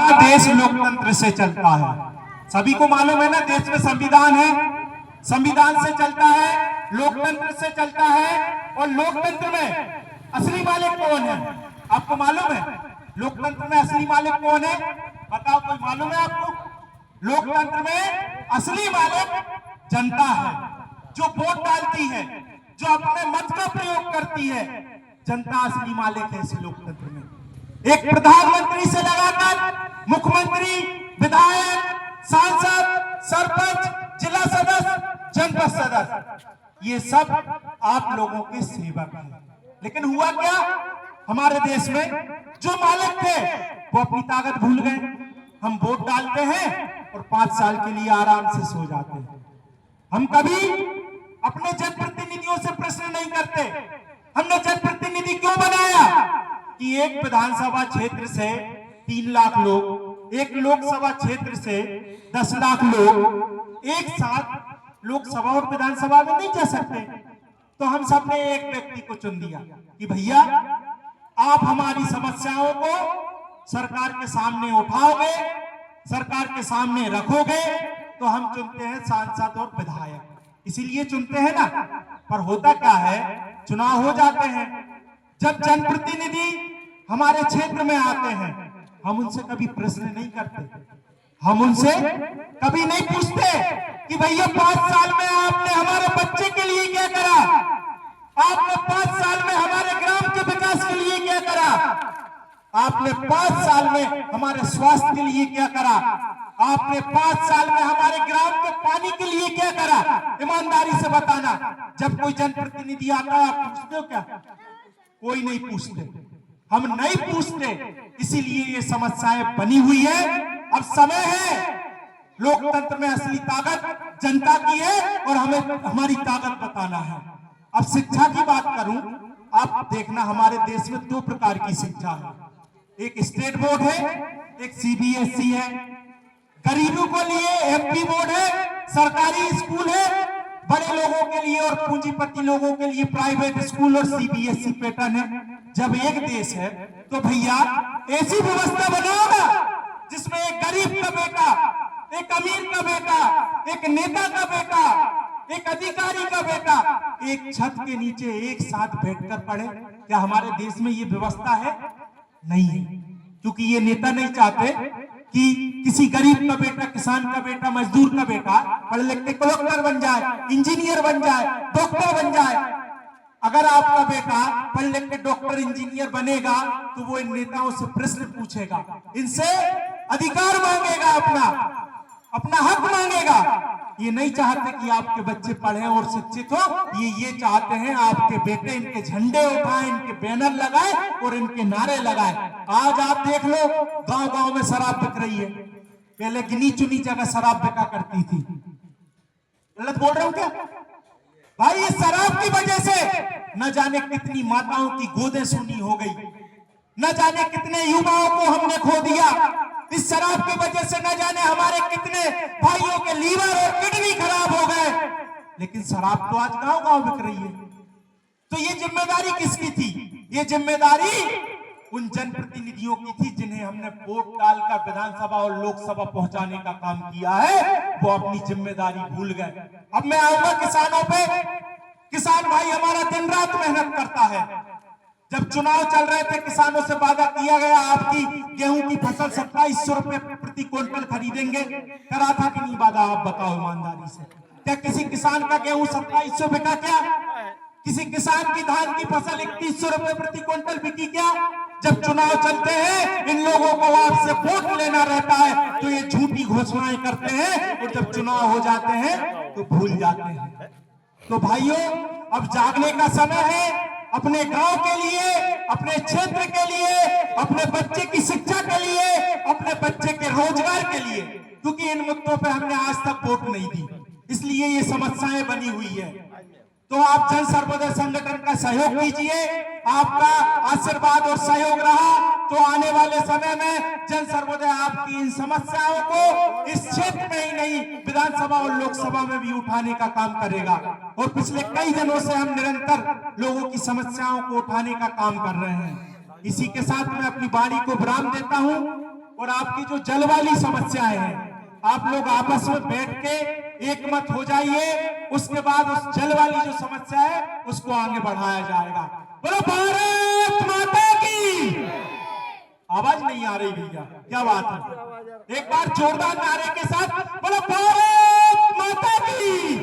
हमारा देश लोकतंत्र से चलता है। सभी को मालूम है ना, देश में संविधान है, संविधान से चलता है, लोकतंत्र से चलता है। और लोकतंत्र में असली मालिक कौन है आपको मालूम है? लोकतंत्र में असली मालिक कौन है बताओ, कोई मालूम है आपको? लोकतंत्र में असली मालिक जनता है, जो वोट डालती है, जो अपने मत का प्रयोग करती है। जनता असली मालिक है इस लोकतंत्र में। एक प्रधानमंत्री से लगाकर मुख्यमंत्री, विधायक, सांसद, सरपंच, जिला सदस्य, जनपद सदस्य, ये सब आप लोगों के सेवक हैं। लेकिन हुआ क्या, हमारे देश में जो मालिक थे वो अपनी ताकत भूल गए। हम वोट डालते हैं और 5 साल के लिए आराम से सो जाते हैं। हम कभी अपने जनप्रतिनिधियों से प्रश्न नहीं करते। हमने जनप्रतिनिधि क्यों बनाया कि एक विधानसभा क्षेत्र से 3 लाख लोग, एक लोकसभा क्षेत्र से 10 लाख लोग एक साथ लोकसभा और विधानसभा में नहीं जा सकते। तो हम सबने एक व्यक्ति को चुन दिया कि भैया आप हमारी समस्याओं को सरकार के सामने उठाओगे, सरकार के सामने रखोगे। तो हम चुनते हैं सांसद और विधायक, इसीलिए चुनते हैं ना। पर होता क्या है, चुनाव हो जाते हैं, जब जनप्रतिनिधि हमारे क्षेत्र में आते हैं, हम उनसे कभी प्रश्न नहीं करते। हम उनसे कभी नहीं पूछते कि भैया 5 साल में आपने हमारे बच्चे के लिए क्या करा, आपने 5 साल में हमारे ग्राम के विकास के लिए क्या करा, आपने 5 साल में हमारे स्वास्थ्य के लिए क्या करा, आपने 5 साल में हमारे ग्राम के पानी के लिए क्या करा। ईमानदारी से बताना, जब कोई जनप्रतिनिधि आता है आप पूछते हो क्या? कोई नहीं पूछते, हम नहीं पूछते। इसीलिए ये समस्याएं बनी हुई है। अब समय है, लोकतंत्र में असली ताकत जनता की है और हमें हमारी ताकत बताना है। अब शिक्षा की बात करूं, आप देखना हमारे देश में 2 प्रकार की शिक्षा है। एक स्टेट बोर्ड है, एक सीबीएसई है। गरीबों के लिए एमपी बोर्ड है, सरकारी स्कूल है। बड़े लोगों के लिए और पूंजीपति लोगों के लिए प्राइवेट स्कूल और सीबीएसई पैटर्न है। जब एक देश है तो भैया ऐसी व्यवस्था बनाओगा जिसमें एक गरीब का बेटा, एक अमीर का बेटा, एक नेता का बेटा, एक अधिकारी का बेटा एक छत के नीचे एक साथ बैठकर पढ़े। क्या हमारे देश में ये व्यवस्था है? नहीं है, क्योंकि ये नेता नहीं चाहते कि किसी गरीब का बेटा, किसान का बेटा, मजदूर का बेटा पढ़ लिख के कलेक्टर बन जाए, इंजीनियर बन जाए, डॉक्टर बन जाए। अगर आपका बेटा पढ़ लिख के डॉक्टर, इंजीनियर बनेगा तो वो इन नेताओं से प्रश्न पूछेगा, इनसे अधिकार मांगेगा, अपना हक मांगेगा। ये नहीं चाहते कि आपके बच्चे पढ़े और शिक्षित हो। ये चाहते हैं आपके बेटे इनके झंडे उठाएं, इनके बैनर लगाए और इनके नारे लगाए। आज आप देख लो, गांव-गांव में शराब बिक रही है। पहले गिनी चुनी जगह शराब बिका करती थी। गलत बोल रहा हूं क्या भाई? ये शराब की वजह से न जाने कितनी माताओं की गोदें सूनी हो गई, न जाने कितने युवाओं को हमने खो दिया। इस शराब की वजह से न जाने हमारे कितने भाइयों के लीवर और किडनी खराब हो गए। लेकिन शराब तो आज गांव-गांव बिक रही है। तो ये जिम्मेदारी किसकी थी? ये जिम्मेदारी उन जनप्रतिनिधियों की थी जिन्हें हमने वोट डालकर विधानसभा और लोकसभा पहुंचाने का काम किया है। वो अपनी जिम्मेदारी भूल गए। अब मैं आऊंगा किसानों पे। किसान भाई हमारा दिन रात मेहनत करता है। जब चुनाव चल रहे थे, किसानों से वादा किया गया आपकी गेहूं की फसल 2700 रुपए प्रति क्विंटल खरीदेंगे। करा था कि नहीं वादा? आप बताओ ईमानदारी से। क्या किसी किसान का गेहूं 2700 बिका क्या? किसी किसान की धान की फसल 3100 रुपए प्रति क्विंटल बिकी क्या? जब चुनाव चलते हैं, इन लोगों को आपसे वोट लेना रहता है तो ये झूठी घोषणाएं करते हैं और जब चुनाव हो जाते हैं तो भूल जाते हैं। तो भाइयों, अब जागने का समय है। अपने गांव के लिए, अपने क्षेत्र के लिए, अपने बच्चे की शिक्षा के लिए, अपने बच्चे के रोजगार के लिए, क्योंकि इन मुद्दों पे हमने आज तक वोट नहीं दी, इसलिए ये समस्याएं बनी हुई है। तो आप जन सर्वोदय संगठन का सहयोग कीजिए। आपका आशीर्वाद और सहयोग रहा तो आने वाले समय में जन सर्वोदय आपकी इन समस्याओं को इस क्षेत्र में ही नहीं, विधानसभा और लोकसभा में भी उठाने का काम करेगा। और पिछले कई दिनों से हम निरंतर लोगों की समस्याओं को उठाने का काम कर रहे हैं। इसी के साथ मैं अपनी वाणी को विराम देता हूं। और आपकी जो जल वाली समस्याएं हैं, आप लोग आपस में बैठ के एक मत हो जाइए, उसके बाद उस जल वाली जो समस्या है उसको आगे बढ़ाया जाएगा। बोलो भारत माता की। आवाज नहीं आ रही भैया, क्या बात है? एक बार जोरदार नारे के साथ बोलो भारत माता की।